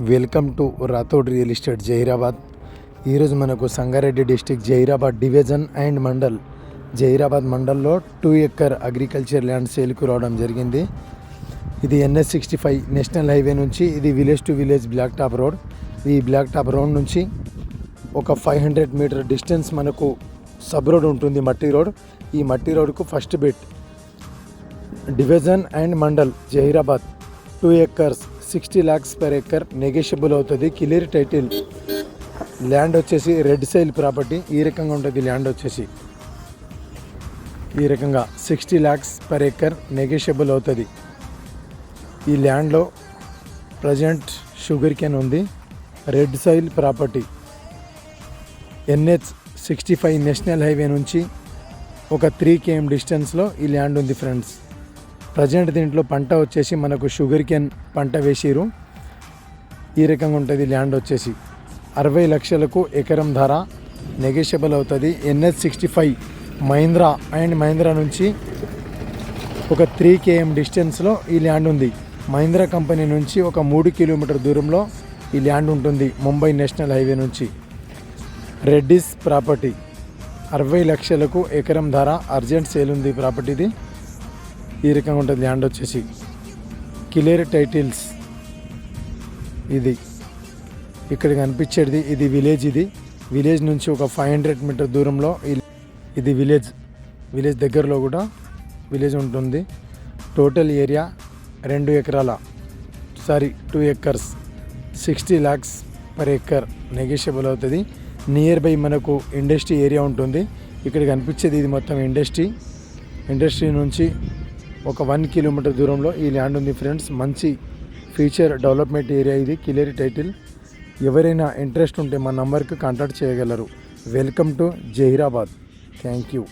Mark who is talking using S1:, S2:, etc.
S1: Welcome to Rathod real estate Zaheerabad. ఈరోజు మనకు Sangareddy district Zaheerabad division and mandal Zaheerabad మండల్లో 2 ఎకర్ అగ్రికల్చర్ ల్యాండ్ సేల్కు రావడం జరిగింది. ఇది NH 65 నేషనల్ హైవే నుంచి ఇది village to village black top road. ఈ బ్లాక్ టాప్ రోడ్ నుంచి ఒక 500 మీటర్ డిస్టెన్స్ మనకు సబ్ రోడ్ ఉంటుంది, మట్టి రోడ్. ఈ మట్టి రోడ్కు first bit division and mandal Zaheerabad 2 acres 60 lakhs per acre negotiable అవుతుంది. Clear title. ల్యాండ్ వచ్చేసి రెడ్ సైల్ ప్రాపర్టీ. ఈ రకంగా ఉంటుంది ల్యాండ్ వచ్చేసి, ఈ రకంగా 60 lakhs per acre నెగోషియబుల్ అవుతుంది. ఈ ల్యాండ్లో ప్రజెంట్ షుగర్ కేన్ ఉంది. Red soil property. NH 65 national highway నుంచి ఒక 3 km డిస్టెన్స్లో ఈ ల్యాండ్ ఉంది ఫ్రెండ్స్. ప్రజెంట్ దీంట్లో పంట వచ్చేసి మనకు షుగర్ కేన్ పంట వేసిరు. ఈ రకంగా ఉంటుంది ల్యాండ్ వచ్చేసి. 60 లక్షలకు ఎకరం ధర నెగోషియబుల్ అవుతుంది. NH 65 మహీంద్రా అండ్ మహీంద్రా నుంచి ఒక 3 km డిస్టెన్స్లో ఈ ల్యాండ్ ఉంది. మహీంద్రా కంపెనీ నుంచి ఒక 3 కిలోమీటర్ దూరంలో ఈ ల్యాండ్ ఉంటుంది, ముంబై నేషనల్ హైవే నుంచి. రెడ్డిస్ ప్రాపర్టీ. 60 లక్షలకు ఎకరం ధర అర్జెంట్ సేల్ ఉంది ప్రాపర్టీది. ఈ రకంగా ఉంటుంది ల్యాండ్ వచ్చేసి. Clear titles. ఇది ఇక్కడ కనిపించేది ఇది విలేజ్. ఇది విలేజ్ నుంచి ఒక 500 మీటర్ దూరంలో ఇది విలేజ్ దగ్గరలో కూడా విలేజ్ ఉంటుంది. Total area 2 acres 60 lakhs per acre negotiable అవుతుంది. నియర్ బై మనకు ఇండస్ట్రీ ఏరియా ఉంటుంది. ఇక్కడ కనిపించేది ఇది మొత్తం ఇండస్ట్రీ నుంచి ఒక 1 కిలోమీటర్ దూరంలో ఈ ల్యాండ్ ఉంది ఫ్రెండ్స్. మంచి ఫ్యూచర్ డెవలప్మెంట్ ఏరియా ఇది. Clear title. ఎవరైనా ఇంట్రెస్ట్ ఉంటే మా నంబర్కి కాంటాక్ట్ చేయగలరు. Welcome to Zaheerabad. Thank you.